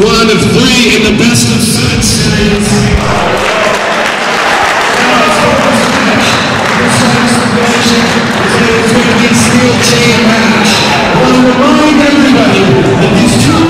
round of 3 in the best of 7 series. It's going to be a steel chain match. I want to remind everybody that these two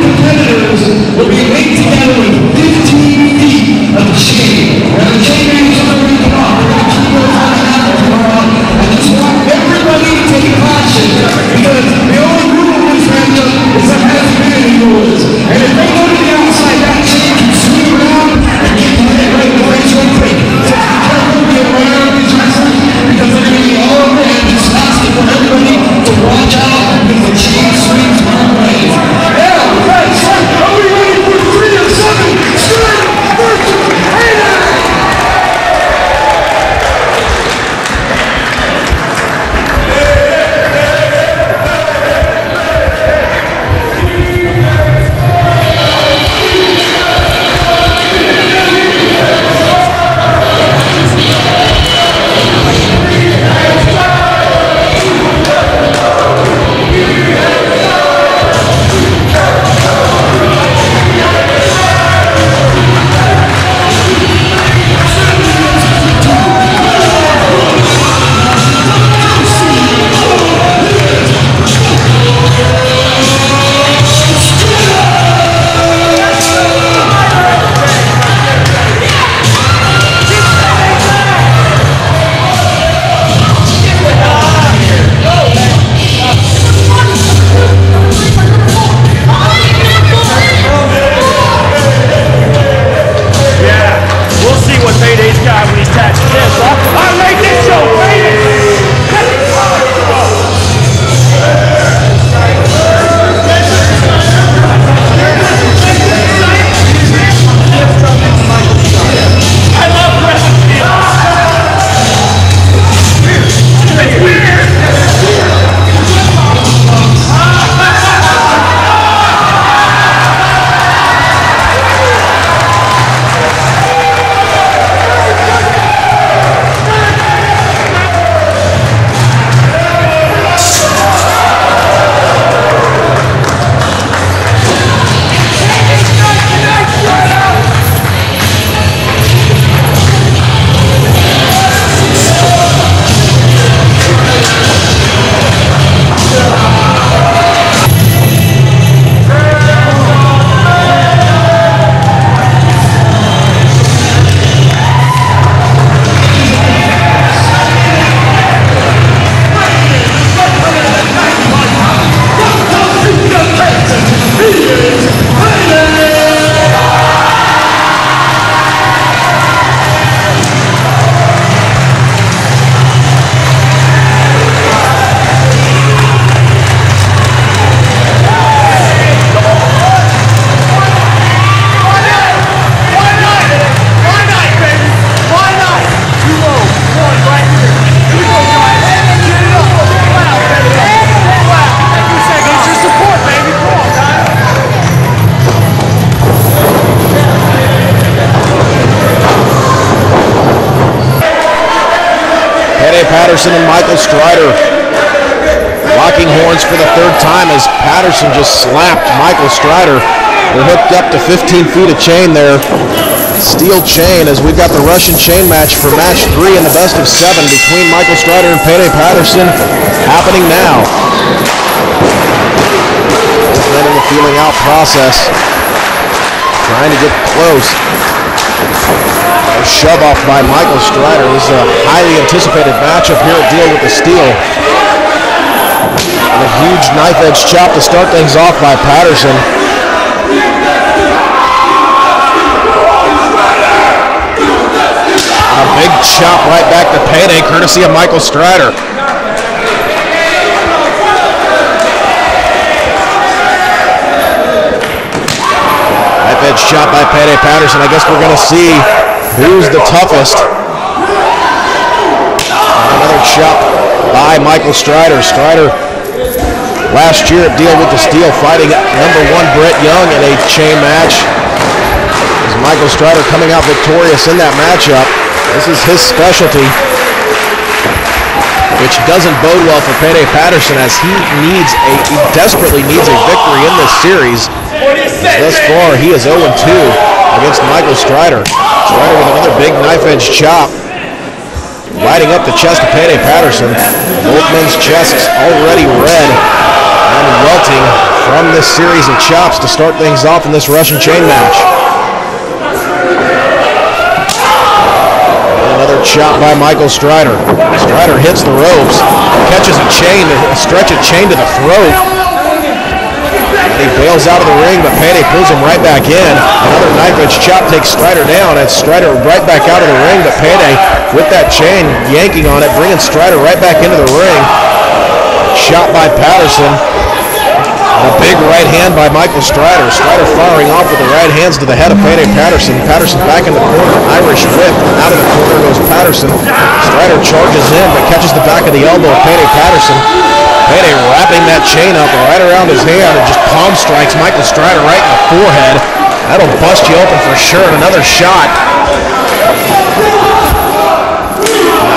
competitors will be linked together with 15 feet of chain. Now the chain man is going to come off. We're going to keep those on the half tomorrow. I just want everybody to take caution because the only rule in this matchup is there hasn't been any rules. And if they go to the outside, that chain can swing around and get to hit right in the face real quick. So be careful to get around these wrestlers because they're going to be all over and just asking for everybody to watch out because the chain swings one way. Now, guys, are we ready for 3 of 7? Strider versus Payday! Patterson and Micheal Strider locking horns for the 3rd time as Patterson just slapped Micheal Strider. They're hooked up to 15 feet of chain there. Steel chain as we've got the Russian chain match for match 3 in the best of 7 between Micheal Strider and Payday Patterson happening now. Then in the feeling out process, trying to get close. A shove off by Micheal Strider. This is a highly anticipated matchup here at Deal with the Steel. And a huge knife edge chop to start things off by Patterson. A big chop right back to Payday, courtesy of Micheal Strider. Knife edge chop by Payday Patterson. I guess we're going to see who's the toughest. Another chop by Micheal Strider. Strider last year at Deal with the Steel fighting #1 Brett Young in a chain match. As Micheal Strider coming out victorious in that matchup. This is his specialty, which doesn't bode well for Payday Patterson as he desperately needs a victory in this series Thus far, he is 0-2 against Micheal Strider. Strider with another big knife-edge chop. Lighting up the chest of Payday Patterson. Both men's chests already red and welting from this series of chops to start things off in this Russian chain match. Another chop by Micheal Strider. Strider hits the ropes, catches a chain, a stretch of chain to the throat. And he bails out of the ring, but Payday pulls him right back in. Another knife-edge chop takes Strider down, and Strider right back out of the ring, but Payday with that chain yanking on it, bringing Strider right back into the ring. Shot by Patterson. A big right hand by Micheal Strider. Strider firing off with the right hands to the head of Payday Patterson. Patterson back in the corner. Irish whip. Out of the corner goes Patterson. Strider charges in but catches the back of the elbow of Payday Patterson. Payday wrapping that chain up right around his hand and just palm strikes Micheal Strider right in the forehead. That'll bust you open for sure. And another shot.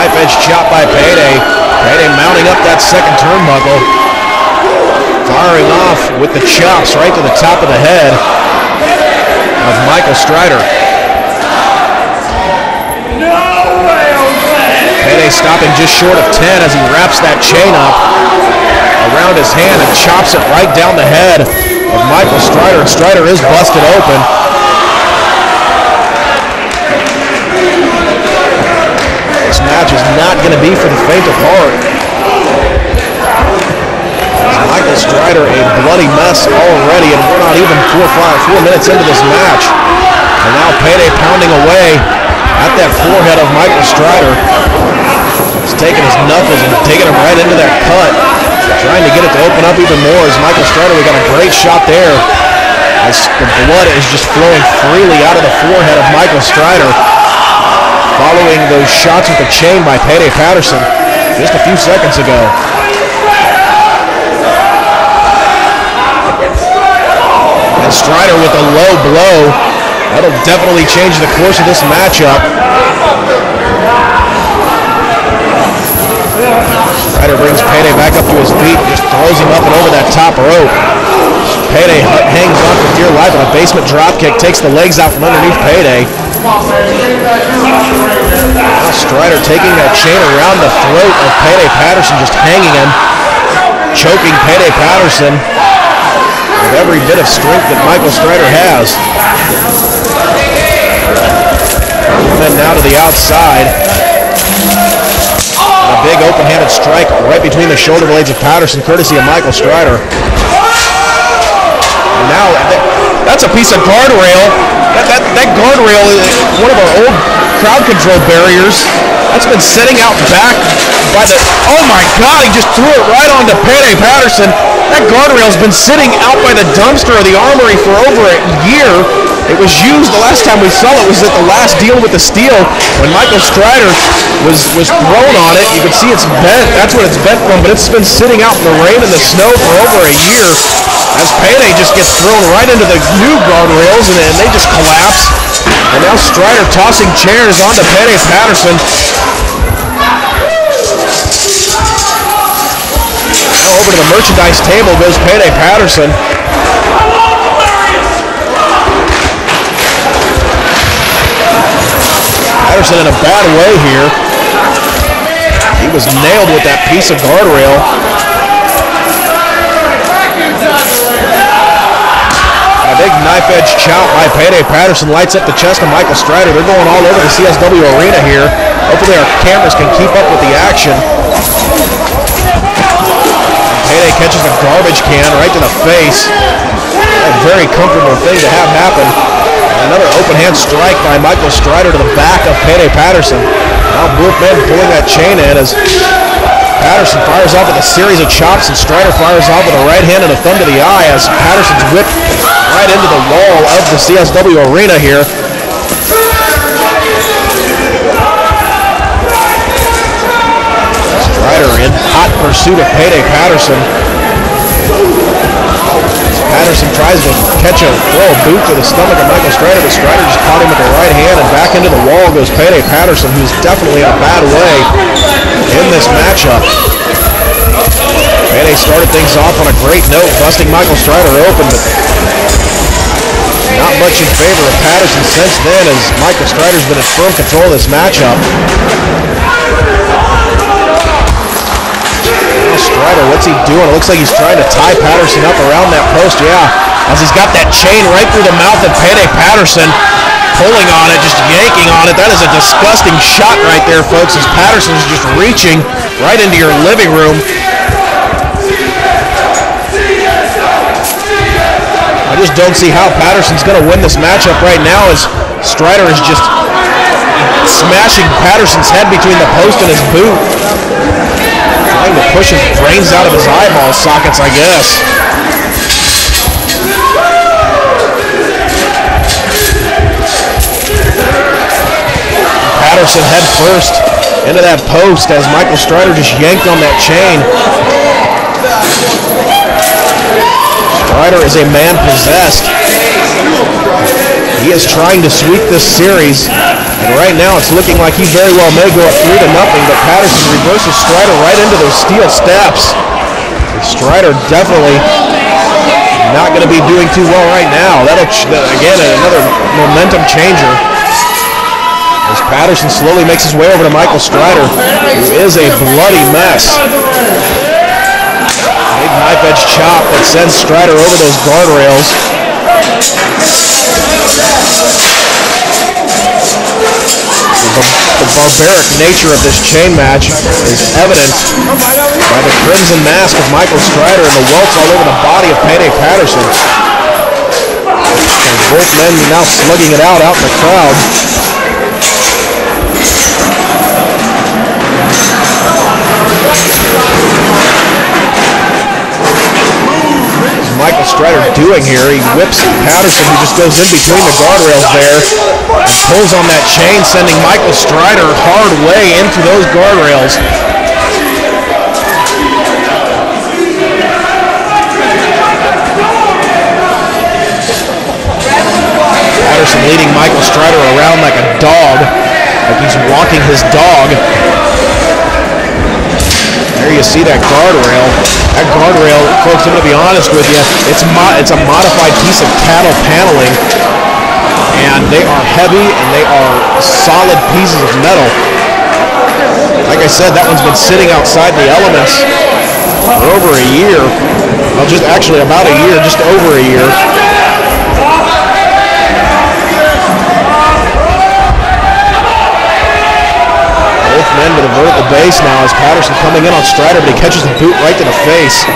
Knife edge chop by Payday. Payday mounting up that second turnbuckle. Firing off with the chops right to the top of the head of Micheal Strider. Payday stopping just short of 10 as he wraps that chain up around his hand and chops it right down the head of Micheal Strider. And Strider is busted open. This match is not going to be for the faint of heart. Micheal Strider a bloody mess already, and we're not even 4 minutes into this match. And now Payday pounding away at that forehead of Micheal Strider. He's taking his knuckles and taking him right into that cut, trying to get it to open up even more. As Micheal Strider, we got a great shot there as the blood is just flowing freely out of the forehead of Micheal Strider, following those shots with the chain by Payday Patterson just a few seconds ago. And Strider with a low blow. That'll definitely change the course of this matchup. Strider brings Payday back up to his feet, just throws him up and over that top rope. Payday hangs on for dear life with a basement dropkick, takes the legs out from underneath Payday. Now Strider taking that chain around the throat of Payday Patterson, just hanging him, choking Payday Patterson with every bit of strength that Micheal Strider has. And then now to the outside. And a big open-handed strike right between the shoulder blades of Patterson, courtesy of Micheal Strider. And now, that's a piece of guardrail. That guardrail is one of our old crowd control barriers. That's been sitting out back by the, oh my God, he just threw it right onto Payday Patterson. That guardrail's been sitting out by the dumpster of the Armory for over a year. It was used, the last time we saw it was at the last Deal with the Steel when Micheal Strider was thrown on it. You can see it's bent, that's what it's bent from, but it's been sitting out in the rain and the snow for over a year as Payday just gets thrown right into the new guardrails and they just collapse. And now Strider tossing chairs onto Payday Patterson. Now over to the merchandise table goes Payday Patterson. Patterson in a bad way here. He was nailed with that piece of guardrail. A big knife-edge chop by Payday Patterson lights up the chest of Micheal Strider. They're going all over the CSW arena here. Hopefully our cameras can keep up with the action. Payday catches a garbage can right to the face. A very comfortable thing to have happen. Another open hand strike by Micheal Strider to the back of Payday Patterson. Now both men pulling that chain in as Patterson fires off with a series of chops and Strider fires off with a right hand and a thumb to the eye as Patterson's whipped right into the wall of the CSW arena here. Strider in hot pursuit of Payday Patterson. Patterson tries to throw a boot to the stomach of Micheal Strider, but Strider just caught him with the right hand, and back into the wall goes Payday Patterson, who's definitely in a bad way in this matchup. Payday started things off on a great note, busting Micheal Strider open, but not much in favor of Patterson since then, as Michael Strider's been in firm control of this matchup. Now Strider, what's he doing? It looks like he's trying to tie Patterson up around that post. Yeah, as he's got that chain right through the mouth of Payday Patterson, pulling on it, just yanking on it. That is a disgusting shot right there, folks, as Patterson's just reaching right into your living room. I just don't see how Patterson's going to win this matchup right now, as Strider is just smashing Patterson's head between the post and his boot. Trying to push his brains out of his eyeball sockets, I guess. Patterson head first into that post as Michael Strider just yanked on that chain. Strider is a man possessed. He is trying to sweep this series, and right now it's looking like he very well may go up 3-0, but Patterson reverses Strider right into those steel steps. Strider definitely not going to be doing too well right now. That'll, again, another momentum changer, as Patterson slowly makes his way over to Michael Strider, who is a bloody mess. Big knife edge chop that sends Strider over those guardrails. The barbaric nature of this chain match is evident by the crimson mask of Michael Strider and the welts all over the body of Payday Patterson. And both men now slugging it out in the crowd. Michael Strider doing here? He whips Patterson, who just goes in between the guardrails there, and pulls on that chain, sending Michael Strider hard way into those guardrails. Patterson leading Michael Strider around like a dog, like he's walking his dog. There you see that guardrail. That guardrail, folks, I'm going to be honest with you, it's a modified piece of cattle paneling, and they are heavy and they are solid pieces of metal. Like I said, that one's been sitting outside the elements for over a year. Well, just actually about a year, just over a year. Both men to the vertical base now, as Patterson coming in on Strider, but he catches the boot right to the face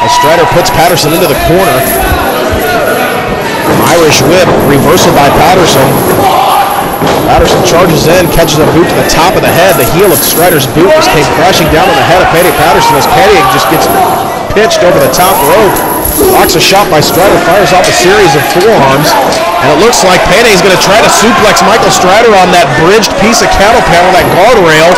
as Strider puts Patterson into the corner. Irish whip, reversal by Patterson. Patterson charges in, catches a boot to the top of the head. The heel of Strider's boot just came crashing down on the head of Payday Patterson as Payday just gets pitched over the top rope. Blocks a shot by Strider, fires off a series of forearms, and it looks like Payday is going to try to suplex Michael Strider on that bridged piece of cattle panel, that guardrail.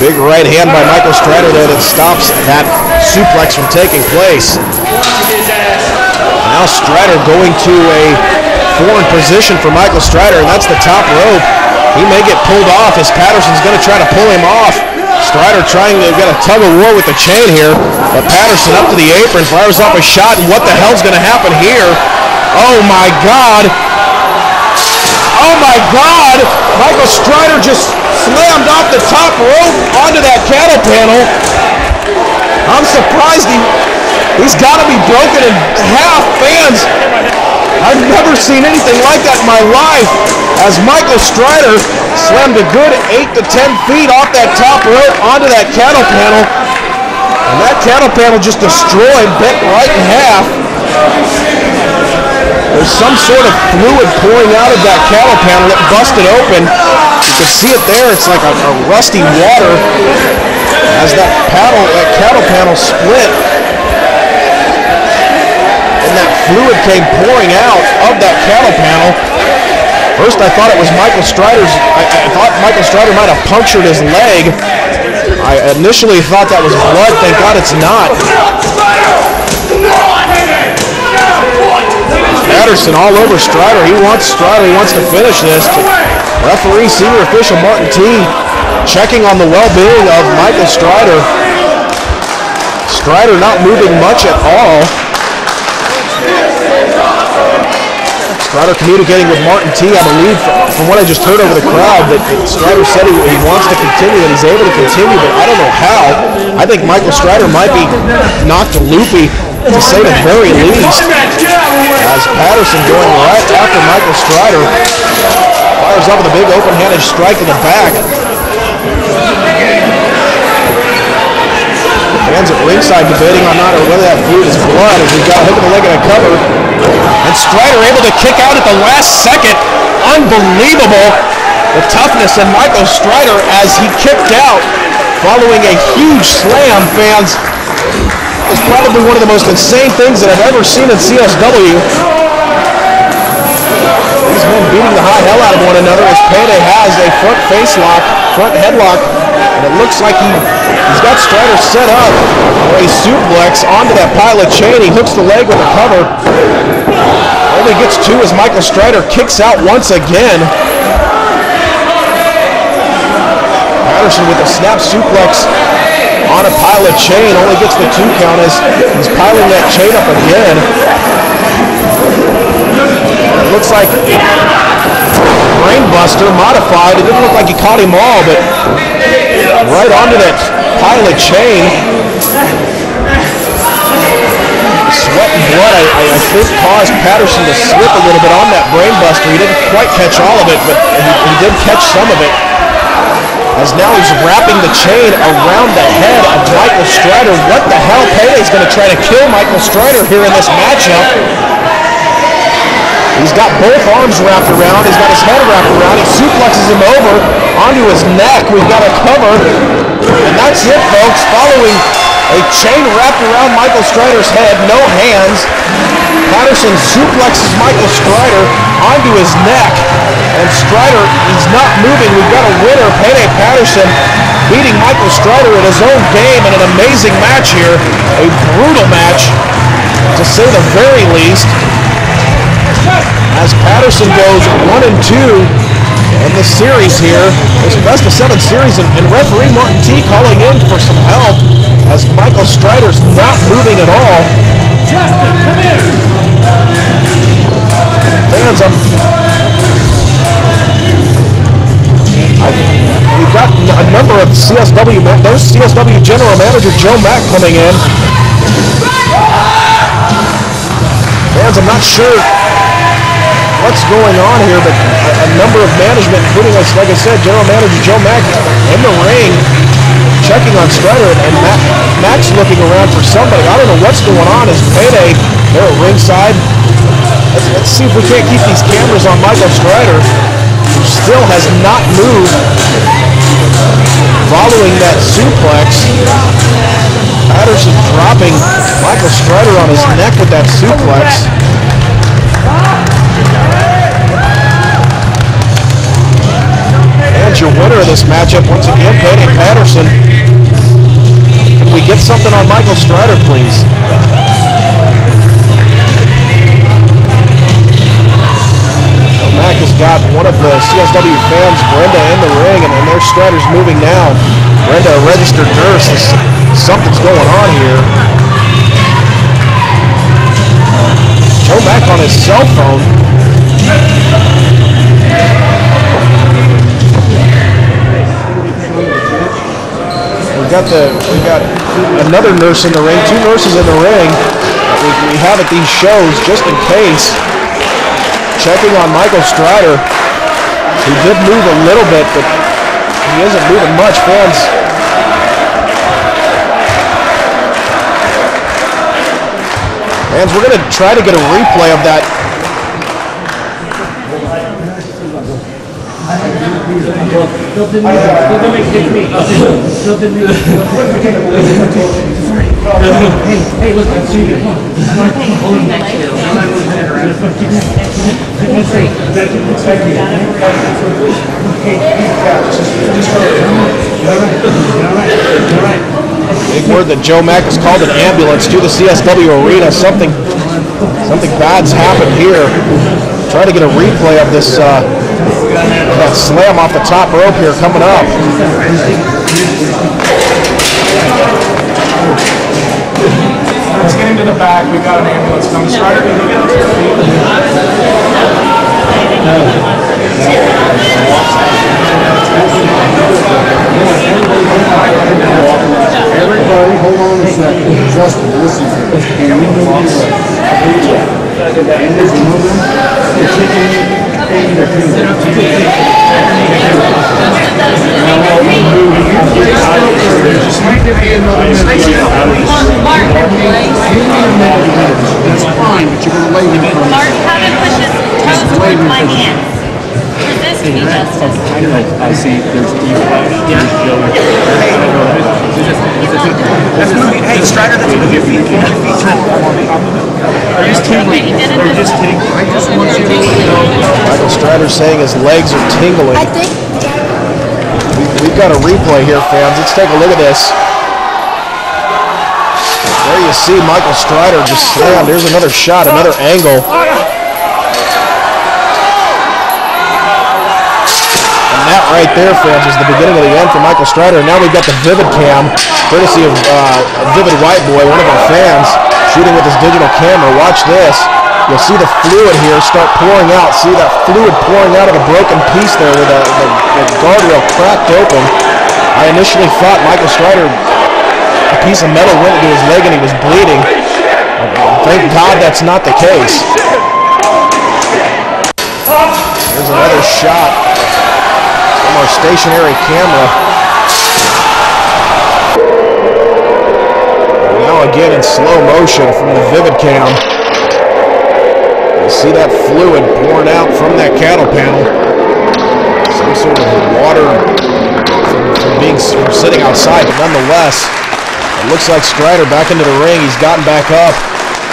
Big right hand by Michael Strider there that stops that suplex from taking place. Now Strider going to a foreign position for Michael Strider, and that's the top rope. He may get pulled off as Patterson's going to try to pull him off. Strider trying to get a tug of war with the chain here, but Patterson up to the apron, fires off a shot, and what the hell's going to happen here? Oh my God! Oh my God! Michael Strider just slammed off the top rope onto that cattle panel. I'm surprised he's got to be broken in half, fans. I've never seen anything like that in my life, as Michael Strider slammed a good 8 to 10 feet off that top rope onto that cattle panel, and that cattle panel just destroyed, bent right in half. There's some sort of fluid pouring out of that cattle panel that busted open. You can see it there, it's like a rusty water as that cattle panel split. And that fluid came pouring out of that cattle panel. First I thought it was Michael Strider's, I thought Michael Strider might have punctured his leg. I initially thought that was blood, thank God it's not. Patterson all over Strider, he wants to finish this. Referee, senior official Martin T. checking on the well-being of Michael Strider. Strider not moving much at all. Strider communicating with Martin T. I believe, from what I just heard over the crowd, that Strider said he wants to continue, and he's able to continue, but I don't know how. I think Michael Strider might be knocked loopy, to say the very least, as Patterson going right after Michael Strider. Fires up with a big open-handed strike in the back. Fans at ringside debating on not whether that fluid is blood, as we've got a hook of the leg and a cover. And Strider able to kick out at the last second. Unbelievable, the toughness in Michael Strider as he kicked out following a huge slam. Fans, it's probably one of the most insane things that I've ever seen in CSW. These men beating the high hell out of one another as Payday has a front face lock, front headlock, and it looks like he's got Strider set up for a suplex onto that pile of chain. He hooks the leg with a cover. Only gets two as Michael Strider kicks out once again. Patterson with a snap suplex on a pile of chain, only gets the 2 count as he's piling that chain up again. It looks like brainbuster modified. It didn't look like he caught him all, but right onto that pile of chain. Sweat and blood, I think, caused Patterson to slip a little bit on that brainbuster. He didn't quite catch all of it, but he did catch some of it. As now he's wrapping the chain around the head of Michael Strider. What the hell? Payday's going to try to kill Michael Strider here in this matchup. He's got both arms wrapped around. He's got his head wrapped around. He suplexes him over onto his neck. We've got a cover. And that's it, folks. Following a chain wrapped around Michael Strider's head, no hands. Patterson suplexes Michael Strider onto his neck. And Strider, he's not moving. We've got a winner, Payday Patterson, beating Michael Strider in his own game in an amazing match here. A brutal match, to say the very least. As Patterson goes 1-2 in the series here, this best of 7 series, and referee Martin T calling in for some help as Michael Strider's not moving at all. Fans, we've got a number of CSW, there's CSW General Manager Joe Mack coming in. Fans, I'm not sure what's going on here, but a number of management, including us, like I said, General Manager Joe Mack in the ring, checking on Strider, and Mack's looking around for somebody. I don't know what's going on. Is Payday there at ringside? Let's see if we can't keep these cameras on Michael Strider, who still has not moved following that suplex. Patterson dropping Michael Strider on his neck with that suplex. And your winner of this matchup, once again, Payday Patterson. Can we get something on Michael Strider, please? Mack has got one of the CSW fans, Brenda, in the ring, and their Strider's moving now. Brenda, a registered nurse, something's going on here. Joe Mack on his cell phone. We got another nurse in the ring, 2 nurses in the ring that we have at these shows just in case. Checking on Michael Strider, who did move a little bit, but he isn't moving much, fans. Fans, we're going to try to get a replay of that. Hey, look, I'm seeing you. Big word that Joe Mack has called an ambulance to the CSW arena. Something bad's happened here. Try to get a replay of this that slam off the top rope here coming up. Let's get into the back. We've got an ambulance coming. Strider, can you get up to your feet? Everybody, hold on a second. Justin, listen to this. And there's another. They're taking just might there be another minute. That's fine, but you're going to lay him first. Mark, how to push his toes towards my hand. Resist me, Justice. I see there's That's moving. Hey, Strider, that's moving your feet. Keep your feet tall. They're just tingling. They're just tingling. I just want you to know. Michael Strider saying his legs are tingling. I think. We've got a replay here, fans. Let's take a look at this. There you see Michael Strider just slammed. There's another shot, another angle. And that right there, fans, is the beginning of the end for Michael Strider. And now we've got the Vivid Cam, courtesy of Vivid White Boy, one of our fans, shooting with his digital camera. Watch this. You'll see the fluid here start pouring out. See that fluid pouring out of the broken piece there where the guardrail cracked open. I initially thought Michael Strider, a piece of metal went into his leg and he was bleeding. Thank God that's not the case. There's another shot from our stationary camera. And now again in slow motion from the Vivid Cam. You see that fluid pouring out from that cattle panel. Some sort of water from sitting outside, but nonetheless, it looks like Strider back into the ring. He's gotten back up.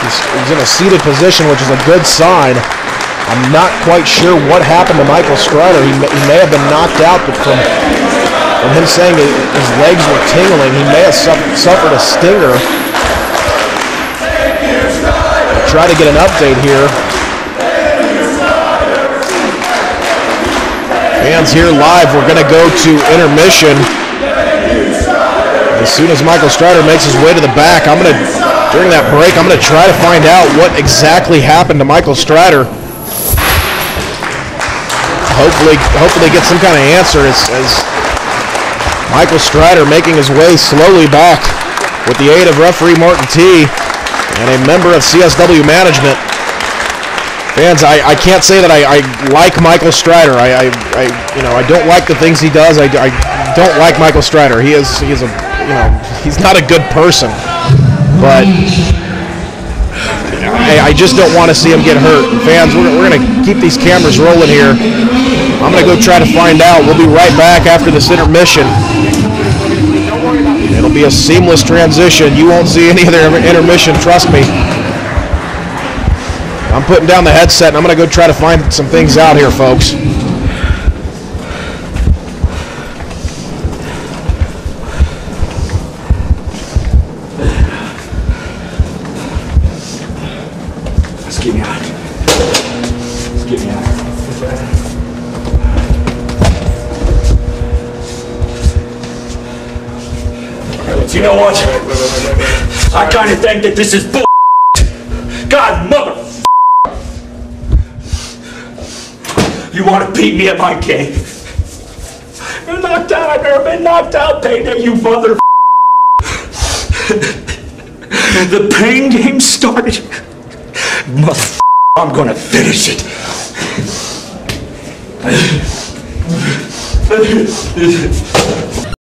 He's in a seated position, which is a good sign. I'm not quite sure what happened to Michael Strider. He may have been knocked out, but from him saying his legs were tingling, he may have suffered a stinger. I'll try to get an update here. Fans here live, we're going to go to intermission. As soon as Michael Strider makes his way to the back, during that break, I'm going to try to find out what exactly happened to Michael Strider. Hopefully get some kind of answer as Michael Strider making his way slowly back with the aid of referee Martin T. and a member of CSW management. Fans, I can't say that I like Michael Strider. I don't like the things he does. I don't like Michael Strider. He's not a good person. But I just don't want to see him get hurt. And fans, we're going to keep these cameras rolling here. I'm going to go try to find out. We'll be right back after this intermission. It'll be a seamless transition. You won't see any other intermission, trust me. I'm putting down the headset and I'm going to go try to find some things out here, folks. Let's get me out. Let's get me out. You know what? I kind of think that this is bull. God, mother. You want to beat me at my game? You're knocked out. I've never been knocked out, Payday, you mother. The pain game started. Mother, I'm gonna finish it.